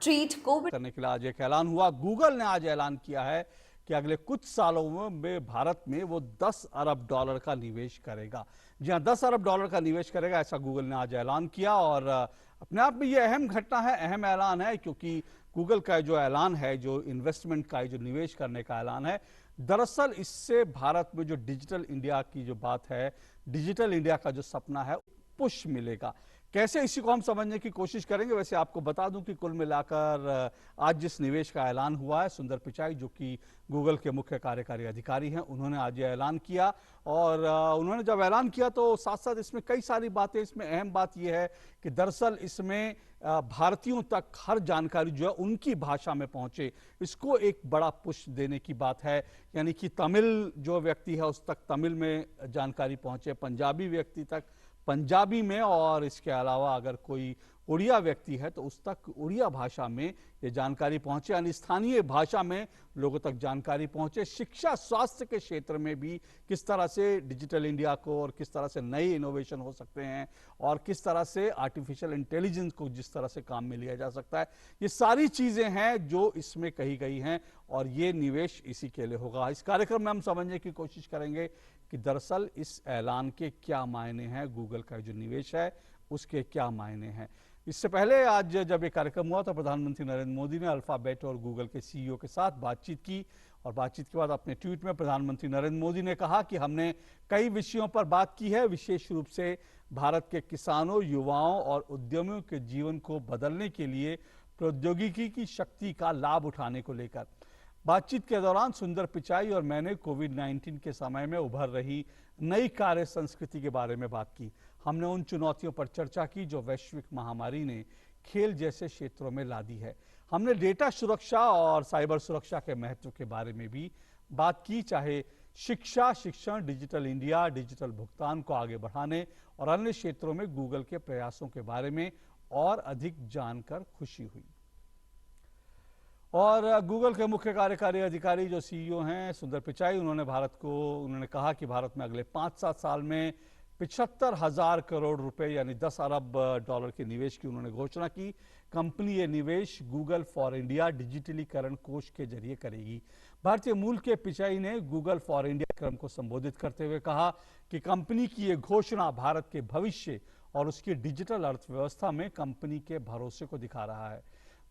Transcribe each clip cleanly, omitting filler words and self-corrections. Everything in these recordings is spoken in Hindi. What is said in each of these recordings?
ट्रीट कोविड करने के लिए आज एक ऐलान हुआ। गूगल ने आज ऐलान किया है कि अगले कुछ सालों में भारत में वो 10 अरब डॉलर का निवेश करेगा। जी हाँ, 10 अरब डॉलर का निवेश करेगा, ऐसा गूगल ने आज ऐलान किया। और अपने आप में ये अहम घटना है, अहम ऐलान है, क्योंकि गूगल का जो ऐलान है, जो इन्वेस्टमेंट का, जो निवेश करने का ऐलान है, दरअसल इससे भारत में जो डिजिटल इंडिया की जो बात है, डिजिटल इंडिया का जो सपना है, पुश मिलेगा। कैसे, इसी को हम समझने की कोशिश करेंगे। वैसे आपको बता दूं कि कुल मिलाकर आज जिस निवेश का ऐलान हुआ है, सुंदर पिचाई जो कि गूगल के मुख्य कार्यकारी अधिकारी हैं, उन्होंने आज ये ऐलान किया। और उन्होंने जब ऐलान किया तो साथ साथ इसमें कई सारी बातें, इसमें अहम बात यह है कि दरअसल इसमें भारतीयों तक हर जानकारी जो है उनकी भाषा में पहुंचे, इसको एक बड़ा पुश देने की बात है। यानी कि तमिल जो व्यक्ति है उस तक तमिल में जानकारी पहुंचे, पंजाबी व्यक्ति तक पंजाबी में, और इसके अलावा अगर कोई उड़िया व्यक्ति है तो उस तक उड़िया भाषा में ये जानकारी पहुंचे, यानी स्थानीय भाषा में लोगों तक जानकारी पहुंचे। शिक्षा स्वास्थ्य के क्षेत्र में भी किस तरह से डिजिटल इंडिया को और किस तरह से नए इनोवेशन हो सकते हैं और किस तरह से आर्टिफिशियल इंटेलिजेंस को जिस तरह से काम में लिया जा सकता है, ये सारी चीजें हैं जो इसमें कही गई हैं और ये निवेश इसी के लिए होगा। इस कार्यक्रम में हम समझने की कोशिश करेंगे कि दरअसल इस ऐलान के क्या मायने हैं, गूगल का जो निवेश है उसके क्या मायने हैं। इससे पहले आज जब ये कार्यक्रम हुआ तो प्रधानमंत्री नरेंद्र मोदी ने अल्फाबेट और गूगल के सीईओ के साथ बातचीत की, और बातचीत के बाद अपने ट्वीट में प्रधानमंत्री नरेंद्र मोदी ने कहा कि हमने कई विषयों पर बात की है, विशेष रूप से भारत के किसानों, युवाओं और उद्यमियों के जीवन को बदलने के लिए प्रौद्योगिकी की शक्ति का लाभ उठाने को लेकर। बातचीत के दौरान सुंदर पिचाई और मैंने कोविड-19 के समय में उभर रही नई कार्य संस्कृति के बारे में बात की। हमने उन चुनौतियों पर चर्चा की जो वैश्विक महामारी ने खेल जैसे क्षेत्रों में ला दी है। हमने डेटा सुरक्षा और साइबर सुरक्षा के महत्व के बारे में भी बात की, चाहे शिक्षा, शिक्षण, डिजिटल इंडिया, डिजिटल भुगतान को आगे बढ़ाने और अन्य क्षेत्रों में गूगल के प्रयासों के बारे में और अधिक जानकर खुशी हुई। और गूगल के मुख्य कार्यकारी अधिकारी जो सीईओ हैं सुंदर पिचाई, उन्होंने कहा कि भारत में अगले 5-7 साल में 75,000 करोड़ रुपए यानी 10 अरब डॉलर के निवेश की उन्होंने घोषणा की। कंपनी ये निवेश गूगल फॉर इंडिया डिजिटलीकरण कोष के जरिए करेगी। भारतीय मूल के पिचाई ने गूगल फॉर इंडिया कार्यक्रम को संबोधित करते हुए कहा कि कंपनी की ये घोषणा भारत के भविष्य और उसकी डिजिटल अर्थव्यवस्था में कंपनी के भरोसे को दिखा रहा है।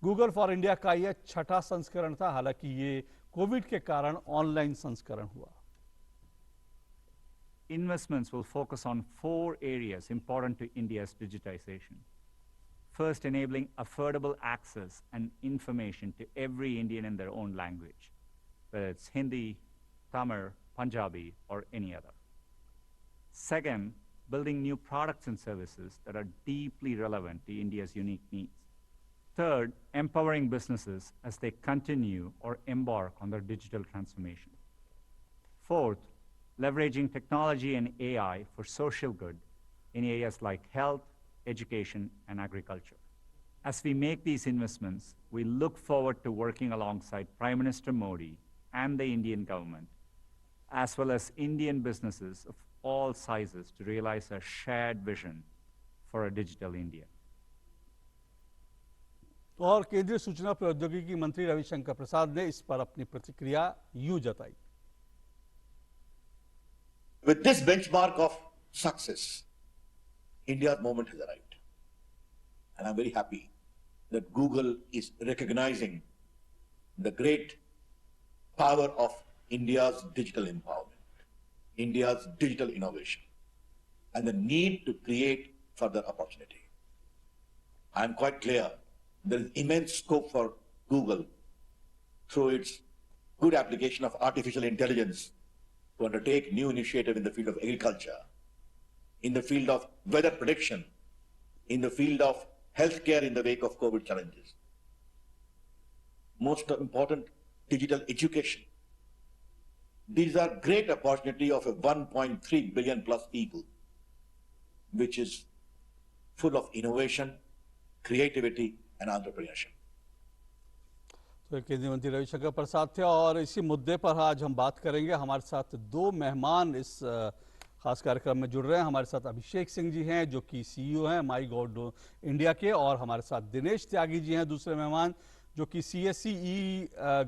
गूगल फॉर इंडिया का यह 6ठा संस्करण था, हालांकि ये कोविड के कारण ऑनलाइन संस्करण हुआ। Investments will focus on 4 areas important to India's digitization. First, enabling affordable access and information to every Indian in their own language, whether it's Hindi, Tamil, Punjabi, or any other. Second, building new products and services that are deeply relevant to India's unique needs. Third, empowering businesses as they continue or embark on their digital transformation. Fourth, leveraging technology and AI for social good in areas like health, education, and agriculture. As we make these investments, we look forward to working alongside Prime Minister Modi and the Indian government, as well as Indian businesses of all sizes to realize a shared vision for a digital India. और केंद्रीय सूचना प्रौद्योगिकी मंत्री रविशंकर प्रसाद ने इस पर अपनी प्रतिक्रिया यूं जताई। With this benchmark of success, India's moment has arrived. And I'm very happy that Google is recognizing the great power of India's digital empowerment, India's digital innovation, and the need to create further opportunity. I'm quite clear there is immense scope for Google through its good application of artificial intelligence to undertake new initiative in the field of agriculture, in the field of weather prediction, in the field of healthcare in the wake of COVID challenges. Most important, digital education. These are great opportunity of a 1.3 billion plus people, which is full of innovation, creativity and entrepreneurship. तो केंद्रीय मंत्री रविशंकर प्रसाद थे और इसी मुद्दे पर आज हम बात करेंगे। हमारे साथ दो मेहमान इस खास कार्यक्रम में जुड़ रहे हैं। हमारे साथ अभिषेक सिंह जी हैं जो कि सीईओ हैं माई गॉव इंडिया के, और हमारे साथ दिनेश त्यागी जी हैं दूसरे मेहमान जो कि CSC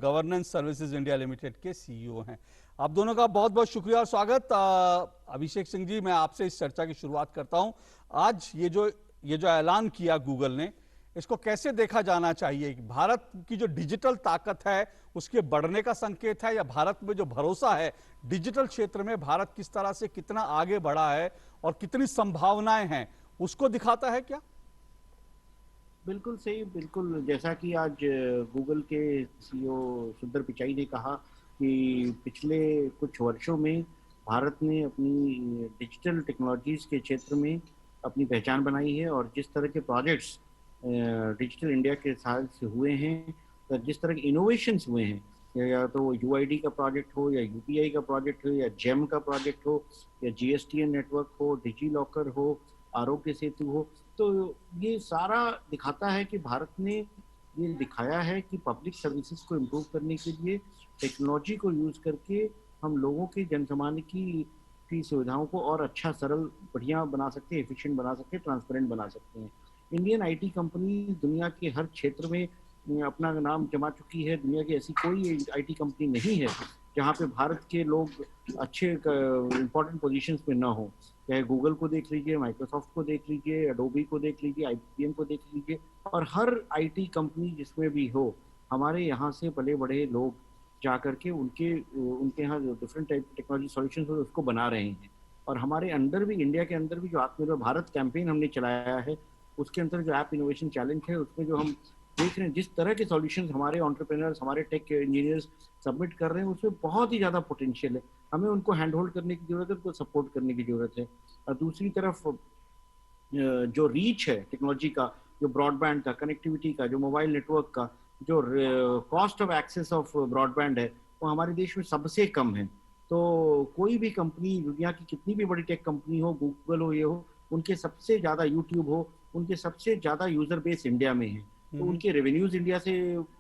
governance services India limited के सीईओ हैं। आप दोनों का बहुत बहुत शुक्रिया और स्वागत। अभिषेक सिंह जी, मैं आपसे इस चर्चा की शुरुआत करता हूं। आज ये जो ऐलान किया गूगल ने, इसको कैसे देखा जाना चाहिए? भारत की जो डिजिटल ताकत है उसके बढ़ने का संकेत है, या भारत में जो भरोसा है डिजिटल क्षेत्र में, भारत किस तरह से कितना आगे बढ़ा है और कितनी संभावनाएं हैं, उसको दिखाता है क्या? बिल्कुल सही, बिल्कुल जैसा कि आज गूगल के सीईओ सुंदर पिचाई ने कहा कि पिछले कुछ वर्षों में भारत ने अपनी डिजिटल टेक्नोलॉजीज के क्षेत्र में अपनी पहचान बनाई है, और जिस तरह के प्रोजेक्ट्स डिजिटल इंडिया के साथ से हुए हैं, तो जिस तरह के इनोवेशंस हुए हैं, या तो UID का प्रोजेक्ट हो, या UPI का प्रोजेक्ट हो, या जेम का प्रोजेक्ट हो, या GSTN नेटवर्क हो, डिजी लॉकर हो, आरोग्य सेतु हो, तो ये सारा दिखाता है कि भारत ने ये दिखाया है कि पब्लिक सर्विसेज को इम्प्रूव करने के लिए टेक्नोलॉजी को यूज़ करके हम लोगों की जनसामान्य की सुविधाओं को और अच्छा, सरल, बढ़िया बना सकते हैं, एफिशिएंट बना सकते हैं, ट्रांसपेरेंट बना सकते हैं। इंडियन IT कंपनी दुनिया के हर क्षेत्र में अपना नाम जमा चुकी है। दुनिया की ऐसी कोई IT कंपनी नहीं है जहाँ पे भारत के लोग अच्छे इम्पोर्टेंट पोजीशंस पे ना हो। चाहे गूगल को देख लीजिए, माइक्रोसॉफ्ट को देख लीजिए, एडोबी को देख लीजिए, IBM को देख लीजिए, और हर IT कंपनी जिसमें भी हो, हमारे यहाँ से बड़े बड़े लोग जा करके उनके यहाँ जो डिफरेंट टाइप टेक्नोलॉजी सॉल्यूशंस हो उसको बना रहे हैं। और हमारे अंदर भी, इंडिया के अंदर भी जो आत्मनिर्भर भारत कैंपेन हमने चलाया है, उसके अंदर जो ऐप इनोवेशन चैलेंज है, उसमें जो हम देख रहे हैं जिस तरह के सॉल्यूशंस हमारे एंटरप्रेन्योर्स, हमारे टेक इंजीनियर्स सबमिट कर रहे हैं, उसमें बहुत ही ज़्यादा पोटेंशियल है। हमें उनको हैंड होल्ड करने की जरूरत है, उनको सपोर्ट करने की जरूरत है। और दूसरी तरफ जो रीच है टेक्नोलॉजी का, जो ब्रॉडबैंड का, कनेक्टिविटी का, जो मोबाइल नेटवर्क का, जो cost of access of broadband है, वो हमारे देश में सबसे कम है। तो कोई भी कंपनी, दुनिया की कितनी भी बड़ी टेक कंपनी हो, गूगल हो, ये हो, उनके सबसे ज़्यादा, यूट्यूब हो, उनके सबसे ज़्यादा यूज़र बेस इंडिया में है। तो उनके रेवेन्यूज इंडिया से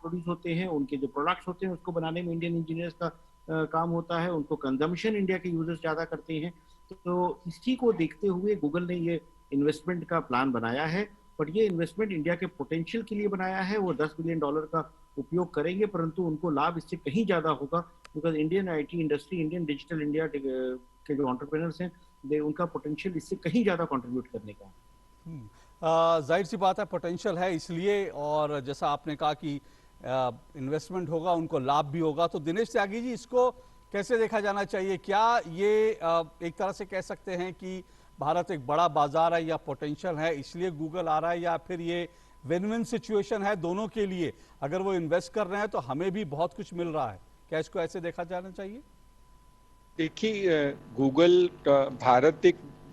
प्रोड्यूस होते हैं, उनके जो प्रोडक्ट्स होते हैं उसको बनाने में इंडियन इंजीनियर्स का काम होता है, उनको कंजम्पशन इंडिया के यूजर्स ज़्यादा करते हैं। तो इसी को देखते हुए गूगल ने ये इन्वेस्टमेंट का प्लान बनाया है, बट ये इन्वेस्टमेंट इंडिया के पोटेंशियल के लिए बनाया है। वो $10 बिलियन का उपयोग करेंगे, परंतु उनको लाभ इससे कहीं ज़्यादा होगा, because Indian IT industry, Indian digital India के जो एंटरप्रेन्योर्स हैं, उनका पोटेंशियल इससे कहीं ज़्यादा कॉन्ट्रीब्यूट करने का है। जाहिर सी बात है, पोटेंशियल है इसलिए, और जैसा आपने कहा कि इन्वेस्टमेंट होगा, उनको लाभ भी होगा। तो दिनेश त्यागी जी, इसको कैसे देखा जाना चाहिए? क्या ये एक तरह से कह सकते हैं कि भारत एक बड़ा बाजार है, या पोटेंशियल है इसलिए गूगल आ रहा है, या फिर ये विन विन सिचुएशन है दोनों के लिए? अगर वो इन्वेस्ट कर रहे हैं तो हमें भी बहुत कुछ मिल रहा है, क्या इसको ऐसे देखा जाना चाहिए? देखिए, गूगल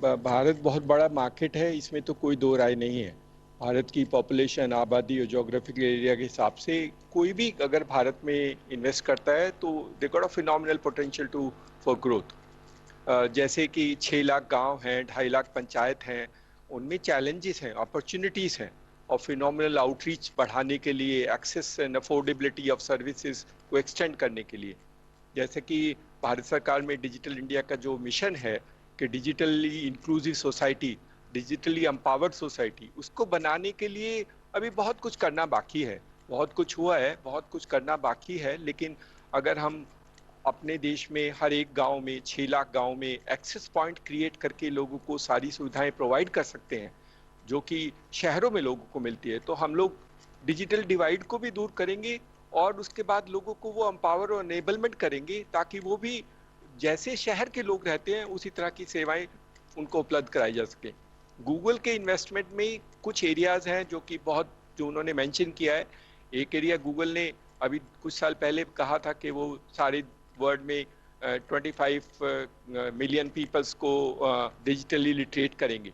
भारत बहुत बड़ा मार्केट है, इसमें तो कोई दो राय नहीं है। भारत की पॉपुलेशन, आबादी और जोग्राफिकल एरिया के हिसाब से कोई भी अगर भारत में इन्वेस्ट करता है तो they got a phenomenal potential for growth. जैसे कि 6 लाख गांव हैं, 2.5 लाख पंचायत हैं, उनमें चैलेंजेस हैं, अपॉर्चुनिटीज़ हैं, और फिनोमिनल आउटरीच बढ़ाने के लिए, access and affordability of services को एक्सटेंड करने के लिए, जैसे कि भारत सरकार में डिजिटल इंडिया का जो मिशन है कि digitally inclusive society, digitally empowered society, उसको बनाने के लिए अभी बहुत कुछ करना बाकी है। बहुत कुछ हुआ है, बहुत कुछ करना बाकी है, लेकिन अगर हम अपने देश में हर एक गांव में, 6 लाख गांव में एक्सेस पॉइंट क्रिएट करके लोगों को सारी सुविधाएं प्रोवाइड कर सकते हैं जो कि शहरों में लोगों को मिलती है, तो हम लोग डिजिटल डिवाइड को भी दूर करेंगे, और उसके बाद लोगों को वो एम्पावर और एनेबलमेंट करेंगे ताकि वो भी जैसे शहर के लोग रहते हैं उसी तरह की सेवाएं उनको उपलब्ध कराई जा सके। गूगल के इन्वेस्टमेंट में कुछ एरियाज हैं जो उन्होंने मेंशन किया है। एक एरिया गूगल ने अभी कुछ साल पहले कहा था कि वो सारे वर्ल्ड में 25 मिलियन पीपल्स को डिजिटली लिटरेट करेंगे।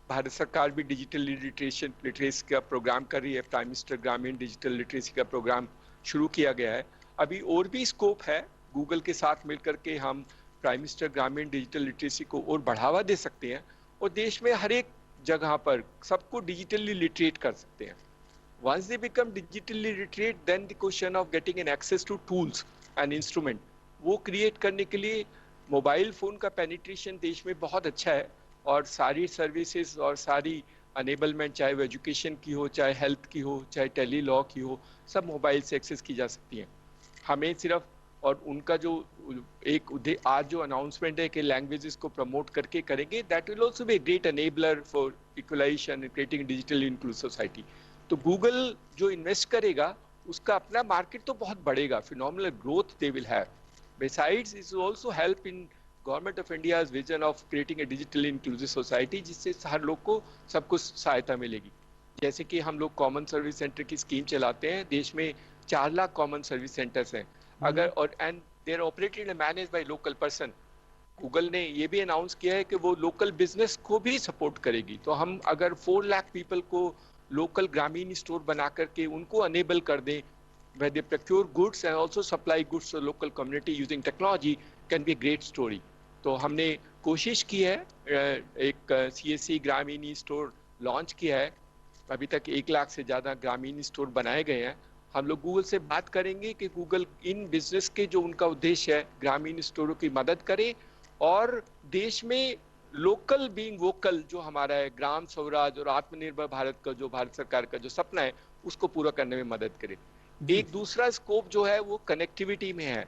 भारत सरकार भी डिजिटल लिटरेसी का प्रोग्राम कर रही है। प्राइम मिनिस्टर ग्रामीण डिजिटल लिटरेसी का प्रोग्राम शुरू किया गया है। अभी और भी स्कोप है, गूगल के साथ मिलकर के हम प्राइम मिनिस्टर ग्रामीण डिजिटल लिटरेसी को और बढ़ावा दे सकते हैं, और देश में हर एक जगह पर सबको डिजिटली लिटरेट कर सकते हैं। Once they become digitally literate, then the question of getting an access to tools and instrument, वो क्रिएट करने के लिए मोबाइल फ़ोन का पेनिट्रेशन देश में बहुत अच्छा है और सारी सर्विसेज और सारी अनेबलमेंट, चाहे वो एजुकेशन की हो, चाहे हेल्थ की हो, चाहे टेली लॉ की हो, सब मोबाइल से एक्सेस की जा सकती हैं। हमें सिर्फ, और उनका जो एक आज जो अनाउंसमेंट है कि लैंग्वेजेस को प्रमोट करके करेंगे, that will also be a great enabler for equalization and creating digital inclusive society. तो गूगल जो इन्वेस्ट करेगा उसका अपना मार्केट तो बहुत बढ़ेगा, phenomenal growth they will have. Besides it will also help in government of India's vision of creating a digital inclusive society, जिससे हर लोग को सब कुछ सहायता मिलेगी। जैसे कि हम लोग कॉमन सर्विस सेंटर की स्कीम चलाते हैं, देश में 4 लाख कॉमन सर्विस सेंटर्स हैं अगर, और and they are operated and managed by local person. Google ने ये भी अनाउंस किया है कि वो लोकल बिजनेस को भी सपोर्ट करेगी। तो हम अगर 4 लाख पीपल को लोकल ग्रामीण स्टोर बना करके उनको अनेबल कर दें, where they procure goods and also supply goods to local community using technology, can be a great story. तो हमने कोशिश की है, एक CSC ग्रामीण स्टोर लॉन्च किया है, अभी तक 1 लाख से ज़्यादा ग्रामीण स्टोर बनाए गए हैं। हम लोग गूगल से बात करेंगे कि गूगल इन बिजनेस के जो उनका उद्देश्य है ग्रामीण स्टोरों की मदद करे और देश में लोकल बीइंग वोकल जो हमारा है, ग्राम स्वराज और आत्मनिर्भर भारत का जो भारत सरकार का जो सपना है उसको पूरा करने में मदद करे। एक दूसरा स्कोप जो है वो कनेक्टिविटी में है।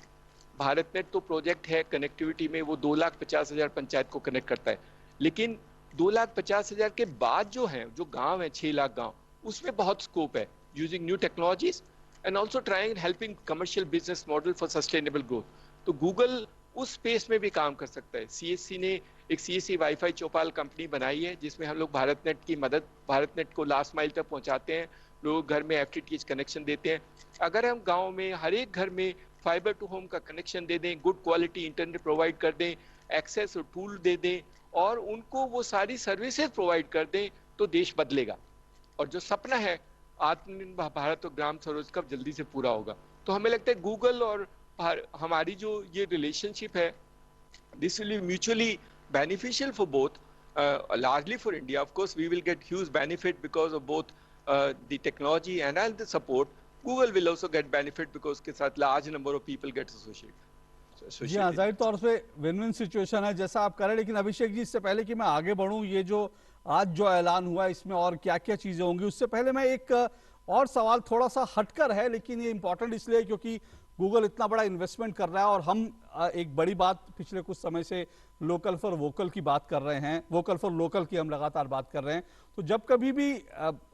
भारत नेट तो प्रोजेक्ट है कनेक्टिविटी में, वो 2,50,000 पंचायत को कनेक्ट करता है, लेकिन 2,50,000 के बाद जो है, जो गांव है 6 लाख गांव, उसमें बहुत स्कोप है using new technologies and also trying helping commercial business model for sustainable growth. तो गूगल उस स्पेस में भी काम कर सकता है। CSC ने एक CSC वाईफाई चौपाल कंपनी बनाई है जिसमें हम लोग भारत नेट की मदद, भारत नेट को लास्ट माइल तक पहुंचाते हैं, लोग घर में FTTH कनेक्शन देते हैं। अगर हम गांव में हर एक घर में फाइबर टू होम का कनेक्शन दे दें, गुड क्वालिटी इंटरनेट प्रोवाइड कर दें, एक्सेस और टूल दे दें और उनको वो सारी सर्विसेज प्रोवाइड कर दें, तो देश बदलेगा और जो सपना है आत्मनिर्भर भारत और ग्राम स्वराज का जल्दी से पूरा होगा। तो हमें लगता है गूगल और हमारी जो ये रिलेशनशिप है, this will be mutually beneficial for both, largely for India. Of course, we will get huge benefit because of both the technology and the support. Google will also get benefit because के साथ large number of people get associated. जी हाँ, जाहिर तौर पे विन विन सिचुएशन है जैसा आप कर रहे हैं। लेकिन अभिषेक जी, इससे पहले कि मैं आगे बढ़ूं, ये जो आज जो ऐलान हुआ है इसमें और क्या क्या चीजें होंगी, उससे पहले मैं एक और सवाल थोड़ा सा हटकर है, लेकिन ये इंपॉर्टेंट इसलिए क्योंकि गूगल इतना बड़ा इन्वेस्टमेंट कर रहा है और हम एक बड़ी बात पिछले कुछ समय से लोकल फॉर वोकल की बात कर रहे हैं, वोकल फॉर लोकल की हम लगातार बात कर रहे हैं। तो जब कभी भी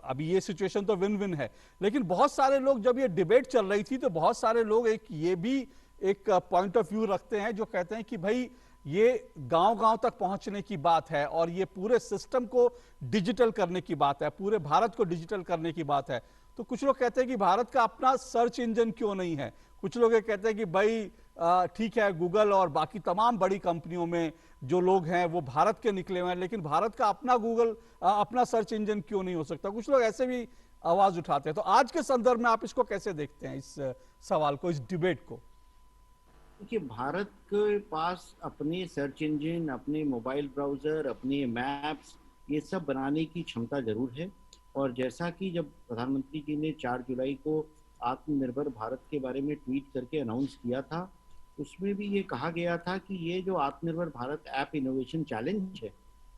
अभी ये सिचुएशन तो विन विन है, लेकिन बहुत सारे लोग, जब ये डिबेट चल रही थी तो बहुत सारे लोग ये भी एक पॉइंट ऑफ व्यू रखते हैं जो कहते हैं कि भाई ये गांव-गांव तक पहुंचने की बात है और ये पूरे सिस्टम को डिजिटल करने की बात है, पूरे भारत को डिजिटल करने की बात है। तो कुछ लोग कहते हैं कि भारत का अपना सर्च इंजन क्यों नहीं है, कुछ लोग ये कहते हैं कि भाई ठीक है, गूगल और बाकी तमाम बड़ी कंपनियों में जो लोग हैं वो भारत के निकले हुए हैं, लेकिन भारत का अपना गूगल अपना सर्च इंजन क्यों नहीं हो सकता। कुछ लोग ऐसे भी आवाज उठाते हैं। तो आज के संदर्भ में आप इसको कैसे देखते हैं, इस सवाल को, इस डिबेट को? देखिए, भारत के पास अपने सर्च इंजन, अपने मोबाइल ब्राउज़र, अपने मैप्स, ये सब बनाने की क्षमता ज़रूर है। और जैसा कि जब प्रधानमंत्री जी ने 4 जुलाई को आत्मनिर्भर भारत के बारे में ट्वीट करके अनाउंस किया था, उसमें भी ये कहा गया था कि ये जो आत्मनिर्भर भारत ऐप इनोवेशन चैलेंज है,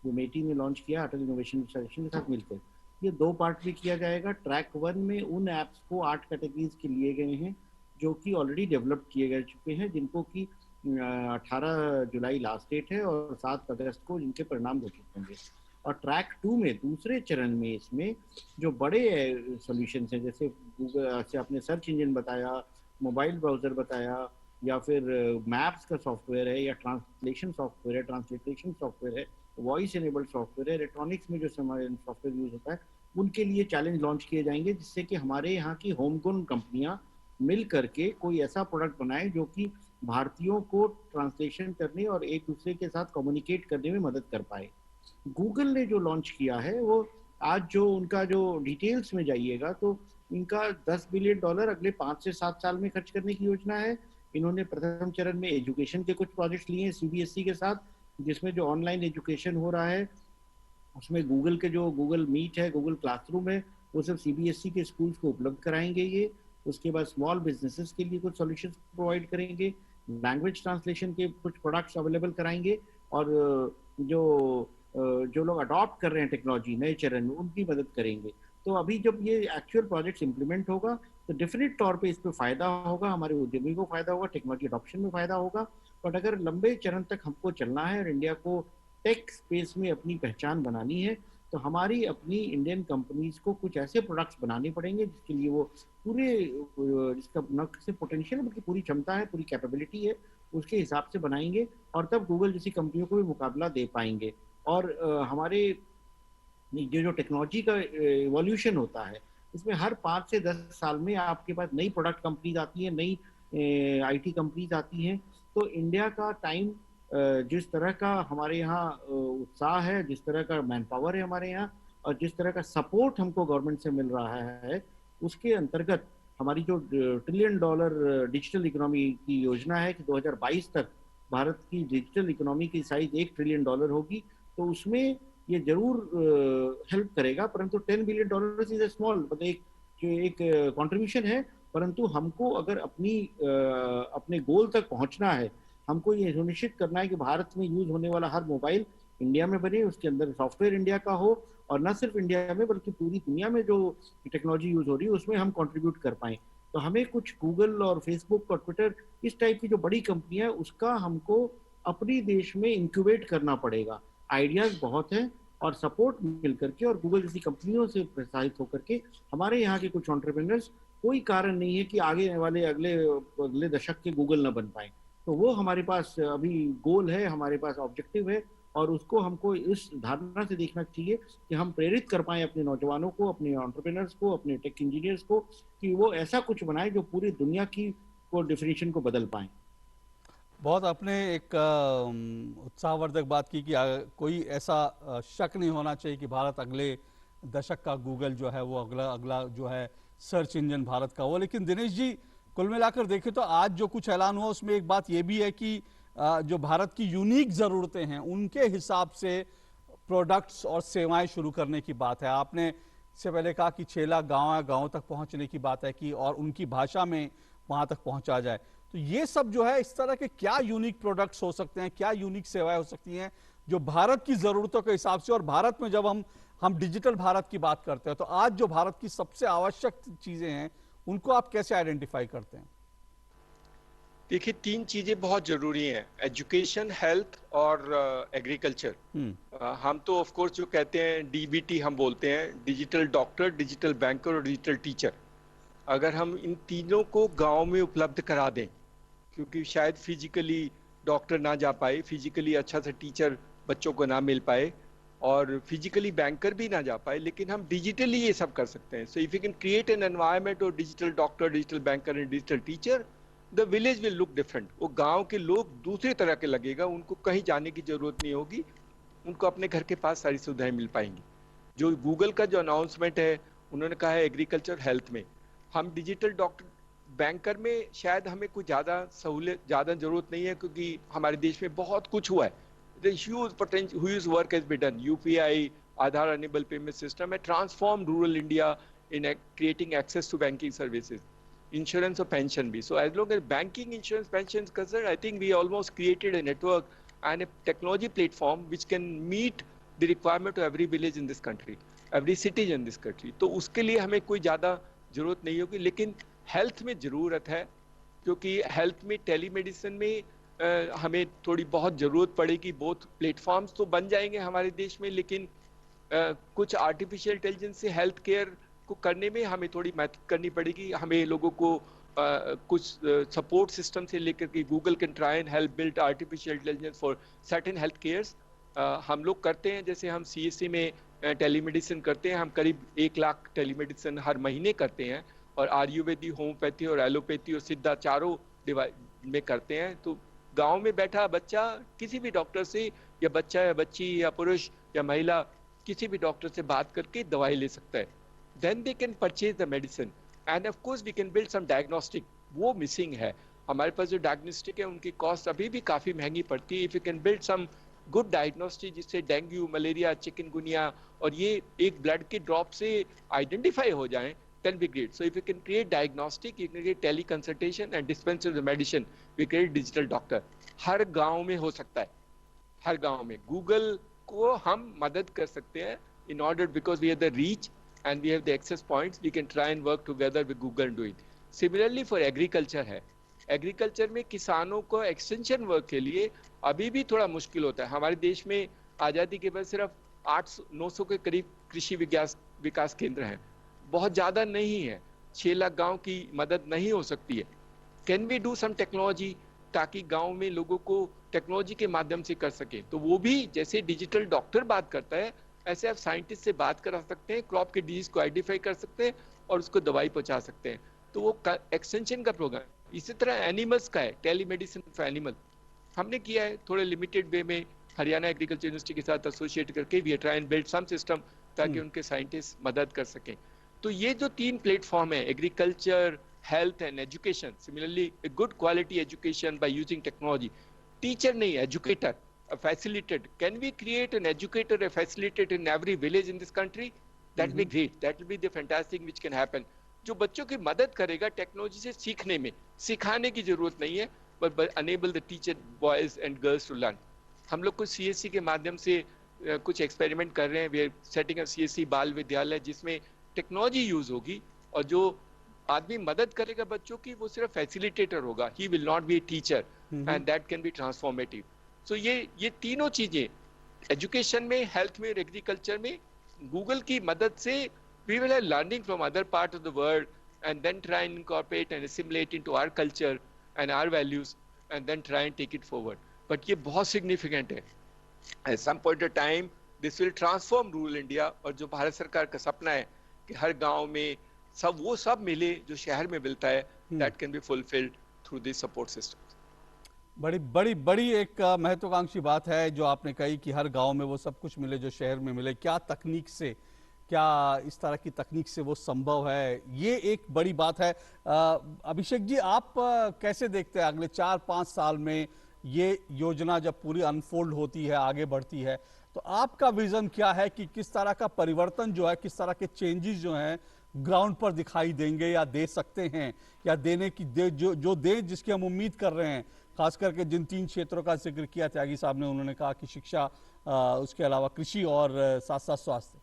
जो मेटी ने लॉन्च किया अटल इनोवेशन मिशन के साथ मिलकर, ये 2 पार्ट में किया जाएगा। ट्रैक 1 में उन ऐप्स को 8 कैटेगरीज के लिए गए हैं जो कि ऑलरेडी डेवलप किए गए चुके हैं, जिनको कि 18 जुलाई लास्ट डेट है और 7 अगस्त को जिनके परिणाम घोषित होंगे। और ट्रैक 2 में दूसरे चरण में इसमें जो बड़े सॉल्यूशंस हैं, जैसे गूगल से आपने सर्च इंजन बताया, मोबाइल ब्राउज़र बताया, या फिर मैप्स का सॉफ्टवेयर है, या ट्रांसलेशन सॉफ्टवेयर है, ट्रांसलेशन सॉफ्टवेयर है, वॉइस इनेबल्ड सॉफ्टवेयर है, इलेक्ट्रॉनिक्स में जो सॉफ्टवेयर यूज होता है, उनके लिए चैलेंज लॉन्च किए जाएंगे, जिससे कि हमारे यहाँ की होमग्रोन कंपनियाँ मिल करके कोई ऐसा प्रोडक्ट बनाए जो कि भारतीयों को ट्रांसलेशन करने और एक दूसरे के साथ कम्युनिकेट करने में मदद कर पाए। गूगल ने जो लॉन्च किया है, वो आज जो उनका जो डिटेल्स में जाइएगा तो इनका $10 बिलियन अगले 5 से 7 साल में खर्च करने की योजना है। इन्होंने प्रथम चरण में एजुकेशन के कुछ प्रोजेक्ट्स लिए हैं CBSE के साथ, जिसमें जो ऑनलाइन एजुकेशन हो रहा है उसमें गूगल के जो गूगल मीट है, गूगल क्लासरूम है, वो सब CBSE के स्कूल्स को उपलब्ध कराएंगे ये। उसके बाद स्मॉल बिजनेसेस के लिए कुछ सॉल्यूशंस प्रोवाइड करेंगे। लैंग्वेज ट्रांसलेशन के कुछ प्रोडक्ट्स अवेलेबल कराएंगे, और जो लोग अडॉप्ट कर रहे हैं टेक्नोलॉजी नए चरण में, उनकी मदद करेंगे। तो अभी जब ये एक्चुअल प्रोजेक्ट्स इंप्लीमेंट होगा तो डेफिनेट तौर पे इस पे फायदा होगा, हमारे उद्यमी को फायदा होगा, टेक्नोलॉजी अडॉप्शन में फायदा होगा। बट अगर लंबे चरण तक हमको चलना है और इंडिया को टेक स्पेस में अपनी पहचान बनानी है, तो हमारी अपनी इंडियन कंपनीज को कुछ ऐसे प्रोडक्ट्स बनाने पड़ेंगे जिसके लिए वो पूरे जिसका न सिर्फ पोटेंशियल बल्कि पूरी क्षमता है, पूरी कैपेबिलिटी है, उसके हिसाब से बनाएंगे, और तब गूगल जैसी कंपनियों को भी मुकाबला दे पाएंगे। और हमारे ये जो टेक्नोलॉजी का इवोल्यूशन होता है, इसमें हर 5 से 10 साल में आपके पास नई प्रोडक्ट कंपनीज आती हैं, नई आईटी कंपनीज आती हैं। तो इंडिया का टाइम, जिस तरह का हमारे यहाँ उत्साह है, जिस तरह का मैन पावर है हमारे यहाँ, और जिस तरह का सपोर्ट हमको गवर्नमेंट से मिल रहा है, उसके अंतर्गत हमारी जो $1 ट्रिलियन डिजिटल इकोनॉमी की योजना है कि 2022 तक भारत की डिजिटल इकोनॉमी की साइज $1 ट्रिलियन होगी, तो उसमें ये जरूर हेल्प करेगा। परंतु $10 बिलियन इज ए स्मॉल, मतलब एक कंट्रीब्यूशन है, परंतु हमको अगर अपने गोल तक पहुंचना है, हमको ये सुनिश्चित करना है कि भारत में यूज होने वाला हर मोबाइल इंडिया में बने, उसके अंदर सॉफ्टवेयर इंडिया का हो, और न सिर्फ इंडिया में बल्कि पूरी दुनिया में जो टेक्नोलॉजी यूज हो रही है उसमें हम कंट्रीब्यूट कर पाएं। तो हमें कुछ गूगल और फेसबुक और ट्विटर इस टाइप की जो बड़ी कंपनियां, उसका हमको अपनी देश में इंक्यूबेट करना पड़ेगा। आइडियाज बहुत हैं, और सपोर्ट मिल करके और गूगल जैसी कंपनियों से प्रोत्साहित होकर के हमारे यहाँ के कुछ एंटरप्रेन्योर्स, कोई कारण नहीं है कि आगे वाले अगले दशक के गूगल न बन पाए। तो वो हमारे पास अभी गोल है, हमारे पास ऑब्जेक्टिव है, और उसको हमको इस धारणा से देखना चाहिए कि हम प्रेरित कर पाएं अपने नौजवानों को, अपने एंटरप्रेन्योर्स को, अपने टेक इंजीनियर्स को, कि वो ऐसा कुछ बनाए जो पूरी दुनिया की को डिफिनेशन को बदल पाए। बहुत आपने एक उत्साहवर्धक बात की कि कोई ऐसा शक नहीं होना चाहिए कि भारत अगले दशक का गूगल जो है वो अगला जो है सर्च इंजन भारत का हो। लेकिन दिनेश जी, कुल मिलाकर देखें तो आज जो कुछ ऐलान हुआ उसमें एक बात ये भी है कि जो भारत की यूनिक ज़रूरतें हैं उनके हिसाब से प्रोडक्ट्स और सेवाएं शुरू करने की बात है। आपने इससे पहले कहा कि 6 लाख गाँव तक पहुँचने की बात है कि, और उनकी भाषा में वहाँ तक पहुँचा जाए। तो ये सब जो है, इस तरह के क्या यूनिक प्रोडक्ट्स हो सकते हैं, क्या यूनिक सेवाएं हो सकती हैं जो भारत की ज़रूरतों के हिसाब से, और भारत में जब हम डिजिटल भारत की बात करते हैं तो आज जो भारत की सबसे आवश्यक चीज़ें हैं उनको आप कैसे आइडेंटिफाई करते हैं? देखिए, 3 चीजें बहुत जरूरी हैं, एजुकेशन, हेल्थ और एग्रीकल्चर। हम तो ऑफ कोर्स जो कहते हैं डीबीटी हम बोलते हैं, डिजिटल डॉक्टर, डिजिटल बैंकर और डिजिटल टीचर। अगर हम इन तीनों को गांव में उपलब्ध करा दें, क्योंकि शायद फिजिकली डॉक्टर ना जा पाए, फिजिकली अच्छा सा टीचर बच्चों को ना मिल पाए, और फिजिकली बैंकर भी ना जा पाए, लेकिन हम डिजिटली ये सब कर सकते हैं। So if you can create an environment of digital doctor, digital banker and digital teacher, the village will look different. वो गांव के लोग दूसरे तरह के लगेगा, उनको कहीं जाने की जरूरत नहीं होगी, उनको अपने घर के पास सारी सुविधाएं मिल पाएंगी। जो गूगल का जो अनाउंसमेंट है, उन्होंने कहा है एग्रीकल्चर, हेल्थ में हम डिजिटल डॉक्टर, बैंकर में शायद हमें कुछ ज़्यादा सहूलियत, ज़्यादा जरूरत नहीं है, क्योंकि हमारे देश में बहुत कुछ हुआ है। The huge potential, huge work has been done. UPI, Aadhaar enabled payment system has transformed rural India in creating access to banking services, insurance or pension bhi. So as long as banking, insurance, pension is concerned, I think we almost created a network and a technology platform which can meet the requirement of every village in this country, every city in this country. तो उसके लिए हमें कोई ज़्यादा जरूरत नहीं होगी, लेकिन हेल्थ में ज़रूरत है, क्योंकि हेल्थ में टेलीमेडिसिन में हमें थोड़ी बहुत ज़रूरत पड़ेगी। बहुत प्लेटफॉर्म्स तो बन जाएंगे हमारे देश में, लेकिन कुछ आर्टिफिशियल इंटेलिजेंस से हेल्थ केयर को करने में हमें थोड़ी मदद करनी पड़ेगी। हमें लोगों को कुछ सपोर्ट सिस्टम से लेकर के Google can try and help build artificial intelligence for certain health cares. हम लोग करते हैं, जैसे हम CSC में टेलीमेडिसिन करते हैं, हम करीब 1 लाख टेलीमेडिसिन हर महीने करते हैं, और आयुर्वेदी, होम्योपैथी और एलोपैथी और सिद्धा चारों में करते हैं। तो गांव में बैठा बच्चा किसी भी डॉक्टर से, या बच्चा या बच्ची या पुरुष या महिला, किसी भी डॉक्टर से बात करके दवाई ले सकता है। Then they can purchase the medicine, and of course we can build some diagnostic. वो मिसिंग है हमारे पास, जो डायग्नोस्टिक है उनकी कॉस्ट अभी भी काफ़ी महंगी पड़ती है। If you can build some good diagnostic, जिससे डेंगू, मलेरिया, चिकनगुनिया और ये एक ब्लड के ड्रॉप से आइडेंटिफाई हो जाएं, can be great. So if you can create diagnostic, you can create teleconsultation and dispense of the medicine, we create digital doctor. हर गांव में हो सकता है, हर गांव में गूगल को हम मदद कर सकते हैं in order, because we have the reach and we have the access points, we can try and work together with Google and do it. Similarly for agriculture है, एग्रीकल्चर में किसानों को एक्सटेंशन वर्क के लिए अभी भी थोड़ा मुश्किल होता है. हमारे देश में आज़ादी के बाद सिर्फ 800-900 के करीब कृषि विकास केंद्र हैं, बहुत ज़्यादा नहीं है. 6 लाख गांव की मदद नहीं हो सकती है. Can we do some technology ताकि गांव में लोगों को टेक्नोलॉजी के माध्यम से कर सके? तो वो भी जैसे डिजिटल डॉक्टर बात करता है, ऐसे आप साइंटिस्ट से बात करा सकते हैं, क्रॉप के डिजीज को आइडेंटिफाई कर सकते हैं और उसको दवाई पहुंचा सकते हैं. तो वो एक्सटेंशन का प्रोग्राम. इसी तरह एनिमल्स का है, टेलीमेडिसिन फॉर एनिमल हमने किया है थोड़े लिमिटेड वे में, हरियाणा एग्रीकल्चर यूनिवर्सिटी के साथ एसोसिएट करके we try and build some system ताकि उनके साइंटिस्ट मदद कर सकें. तो ये जो 3 प्लेटफॉर्म है, agriculture, health and education, similarly a good quality education by using technology. Teacher नहीं, educator, a facilitator. Can we create an educator, a facilitator in every village in this country? That will be great. That will be the fantastic which can happen. जो बच्चों की मदद करेगा टेक्नोलॉजी से सीखने में, सिखाने की जरूरत नहीं है, but enable the teacher, boys and girls to learn. हम लोग कुछ CSC के माध्यम से कुछ एक्सपेरिमेंट कर रहे हैं. We are setting up CSC बाल विद्यालय जिसमें टेक्नोलॉजी यूज होगी और जो आदमी मदद करेगा बच्चों की वो सिर्फ फैसिलिटेटर होगा. He will not be a teacher and that can be transformative. So ये तीनों चीजें एजुकेशन में, हेल्थ में और एग्रीकल्चर में गूगल की मदद से we will have learning from other parts of the world and then try and incorporate and assimilate into our culture and our values and then try and take it forward. But ये बहुत significant है. At some point of time this will transform rural India. और जो भारत सरकार का सपना है कि हर गांव में वो सब मिले जो शहर में मिलता है, that can be fulfilled through this support system. बड़ी एक महत्वाकांक्षी बात है जो आपने कही कि हर गांव में वो सब कुछ मिले जो शहर में मिले. क्या तकनीक से, क्या इस तरह की तकनीक से वो संभव है, ये एक बड़ी बात है. अभिषेक जी, आप कैसे देखते हैं अगले 4-5 साल में ये योजना जब पूरी अनफोल्ड होती है, आगे बढ़ती है, तो आपका विजन क्या है कि किस तरह का परिवर्तन जो है, किस तरह के चेंजेस जो हैं ग्राउंड पर दिखाई देंगे या दे सकते हैं, या देने की जो दे जिसकी हम उम्मीद कर रहे हैं, खास करके जिन 3 क्षेत्रों का जिक्र किया त्यागी साहब ने. उन्होंने कहा कि शिक्षा, उसके अलावा कृषि और साथ साथ स्वास्थ्य.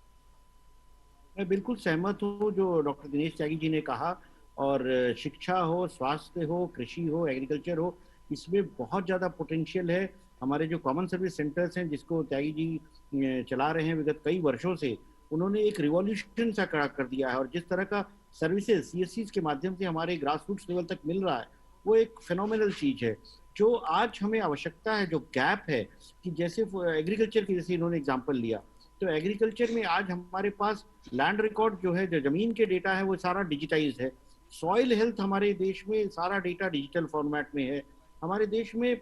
मैं बिल्कुल सहमत हूँ जो डॉक्टर दिनेश त्यागी जी ने कहा. और शिक्षा हो, स्वास्थ्य हो, कृषि हो, एग्रीकल्चर हो, इसमें बहुत ज़्यादा पोटेंशियल है. हमारे जो कॉमन सर्विस सेंटर्स हैं जिसको त्यागी जी चला रहे हैं विगत कई वर्षों से, उन्होंने एक रिवॉल्यूशन सा खड़ा कर दिया है. और जिस तरह का सर्विसेज CSCs के माध्यम से हमारे ग्रास रूट्स लेवल तक मिल रहा है, वो एक फिनोमिनल चीज़ है. जो आज हमें आवश्यकता है, जो गैप है, कि जैसे एग्रीकल्चर की जैसे इन्होंने एग्जांपल लिया, तो एग्रीकल्चर में आज हमारे पास लैंड रिकॉर्ड जो है, जो जमीन के डेटा है, वो सारा डिजिटाइज है. सॉइल हेल्थ हमारे देश में सारा डेटा डिजिटल फॉर्मेट में है. हमारे देश में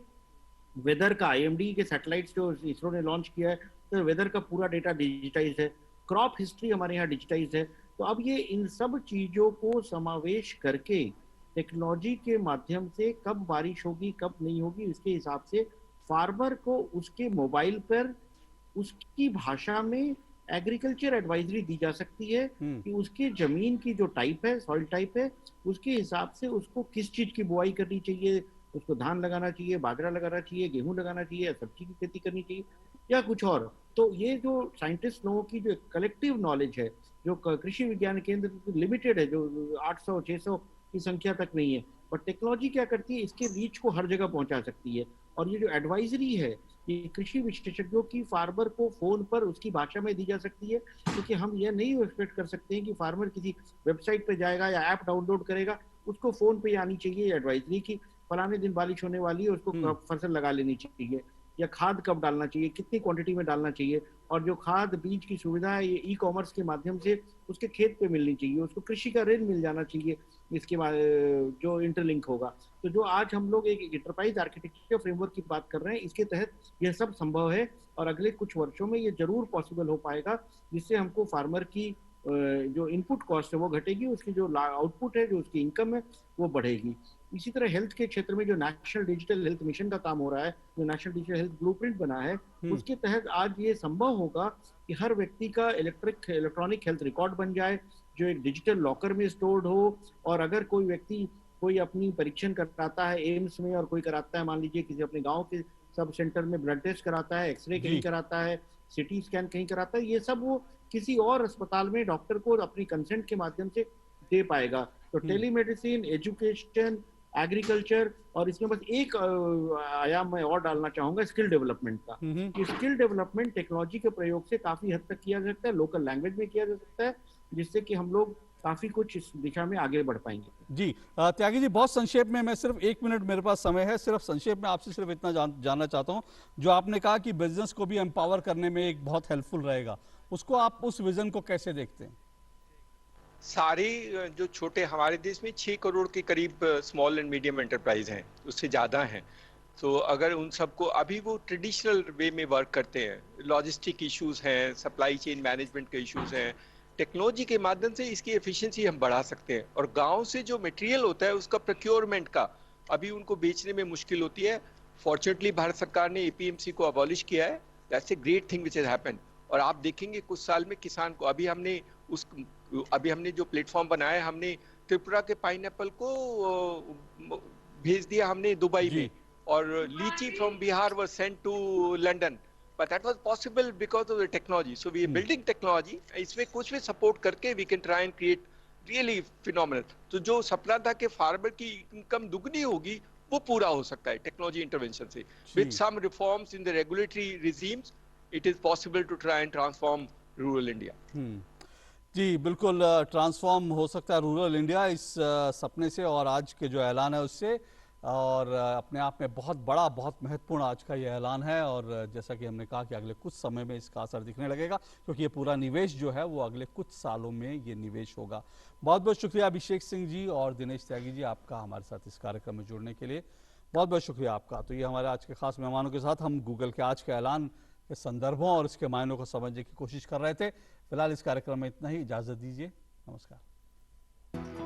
वेदर का IMD के सैटेलाइट्स जो इसरो ने लॉन्च किया है, तो वेदर का पूरा डेटा डिजिटाइज है. क्रॉप हिस्ट्री हमारे यहाँ डिजिटाइज है. तो अब ये इन सब चीज़ों को समावेश करके टेक्नोलॉजी के माध्यम से कब बारिश होगी, कब नहीं होगी, इसके हिसाब से फार्मर को उसके मोबाइल पर उसकी भाषा में एग्रीकल्चर एडवाइजरी दी जा सकती है कि उसके जमीन की जो टाइप है, सॉइल टाइप है, उसके हिसाब से उसको किस चीज की बुआई करनी चाहिए. उसको धान लगाना चाहिए, बाजरा लगाना चाहिए, गेहूं लगाना चाहिए, या सब्जी की खेती करनी चाहिए, या कुछ और. तो ये जो साइंटिस्ट लोगों की जो कलेक्टिव नॉलेज है, जो कृषि विज्ञान केंद्र लिमिटेड है, जो 800-600 की संख्या तक नहीं है, बट टेक्नोलॉजी क्या करती है, इसके रीच को हर जगह पहुंचा सकती है. और ये जो एडवाइजरी है, ये कृषि विशेषज्ञों की फार्मर को फोन पर उसकी भाषा में दी जा सकती है. क्योंकि हम ये नहीं एक्सपेक्ट कर सकते हैं कि फार्मर किसी वेबसाइट पे जाएगा या ऐप डाउनलोड करेगा, उसको फोन पे आनी चाहिए एडवाइजरी की फलाने दिन बारिश होने वाली है, उसको फसल लगा लेनी चाहिए, या खाद कब डालना चाहिए, कितनी क्वांटिटी में डालना चाहिए. और जो खाद बीज की सुविधा है, ये ई-कॉमर्स के माध्यम से उसके खेत पे मिलनी चाहिए, उसको कृषि का ऋण मिल जाना चाहिए इसके बाद जो इंटरलिंक होगा. तो जो आज हम लोग एक एंटरप्राइज आर्किटेक्चर फ्रेमवर्क की बात कर रहे हैं, इसके तहत यह सब संभव है. और अगले कुछ वर्षों में ये जरूर पॉसिबल हो पाएगा, जिससे हमको फार्मर की जो इनपुट कॉस्ट है वो घटेगी, उसकी जो आउटपुट है, जो उसकी इनकम है, वो बढ़ेगी. इसी तरह हेल्थ के क्षेत्र में जो नेशनल डिजिटल हेल्थ मिशन का काम हो रहा है, जो नेशनल डिजिटल हेल्थ ब्लूप्रिंट बना है, उसके तहत आज ये संभव होगा कि हर व्यक्ति का इलेक्ट्रॉनिक हेल्थ रिकॉर्ड बन जाए, जो एक डिजिटल लॉकर में स्टोर्ड हो, और अगर कोई व्यक्ति कोई अपनी परीक्षण कराता है एम्स में और कोई कराता है मान लीजिए किसी अपने गांव के सब सेंटर में ब्लड टेस्ट कराता है, एक्सरे कहीं कराता है, सिटी स्कैन कहीं कराता है, ये सब वो किसी और अस्पताल में डॉक्टर को अपनी कंसेंट के माध्यम से दे पाएगा। तो टेलीमेडिसिन, एजुकेशन, एग्रीकल्चर, और इसमें बस एक आयाम मैं और डालना चाहूंगा स्किल डेवलपमेंट का। स्किल डेवलपमेंट टेक्नोलॉजी के प्रयोग से काफी हद तक किया जा सकता है, लोकल लैंग्वेज में किया जा सकता है, जिससे कि हम लोग काफी कुछ इस दिशा में आगे बढ़ पाएंगे। जी त्यागी जी, बहुत संक्षेप में, मैं सिर्फ 1 मिनट मेरे पास समय है, सिर्फ संक्षेप में आपसे सिर्फ इतना जानना चाहता हूं, जो आपने कहा कि बिजनेस को भी एम्पावर करने में एक बहुत हेल्पफुल रहेगा, उसको आप उस विजन को कैसे देखते हैं? सारे जो छोटे, हमारे देश में 6 करोड़ के करीब स्मॉल एंड मीडियम एंटरप्राइज हैं, उससे ज़्यादा हैं। तो अगर उन सबको, अभी वो ट्रेडिशनल वे में वर्क करते हैं, लॉजिस्टिक इश्यूज हैं, सप्लाई चेन मैनेजमेंट के इश्यूज हैं, टेक्नोलॉजी के माध्यम से इसकी एफिशिएंसी हम बढ़ा सकते हैं। और गांव से जो मटेरियल होता है उसका प्रोक्योरमेंट का अभी उनको बेचने में मुश्किल होती है। फॉर्चुनेटली भारत सरकार ने एपीएमसी को अबॉलिश किया है, that's a great thing which has happened. और आप देखेंगे कुछ साल में किसान को, अभी हमने जो प्लेटफॉर्म बनाया है, हमने त्रिपुरा के पाइनएप्पल को भेज दिया हमने दुबई में, और litchi from Bihar was sent to London, but that was possible because of the technology. So we are building technology, इसमें कुछ भी सपोर्ट करके we can try and create really phenomenal. तो जो सपना था कि फार्मर की इनकम दुगनी होगी, वो पूरा हो सकता है टेक्नोलॉजी इंटरवेंशन से। With some reforms in the regulatory regimes, it is possible to try and transform rural India. जी बिल्कुल, ट्रांसफॉर्म हो सकता है रूरल इंडिया इस सपने से और आज के जो ऐलान है उससे, और अपने आप में बहुत बड़ा, बहुत महत्वपूर्ण आज का ये ऐलान है। और जैसा कि हमने कहा कि अगले कुछ समय में इसका असर दिखने लगेगा, क्योंकि ये पूरा निवेश जो है वो अगले कुछ सालों में ये निवेश होगा। बहुत बहुत शुक्रिया अभिषेक सिंह जी और दिनेश त्यागी जी, आपका हमारे साथ इस कार्यक्रम में जुड़ने के लिए बहुत बहुत शुक्रिया आपका। तो ये हमारे आज के खास मेहमानों के साथ हम गूगल के आज के ऐलान के संदर्भों और इसके मायनों को समझने की कोशिश कर रहे थे। फिलहाल इस कार्यक्रम में इतना ही, इजाज़त दीजिए, नमस्कार।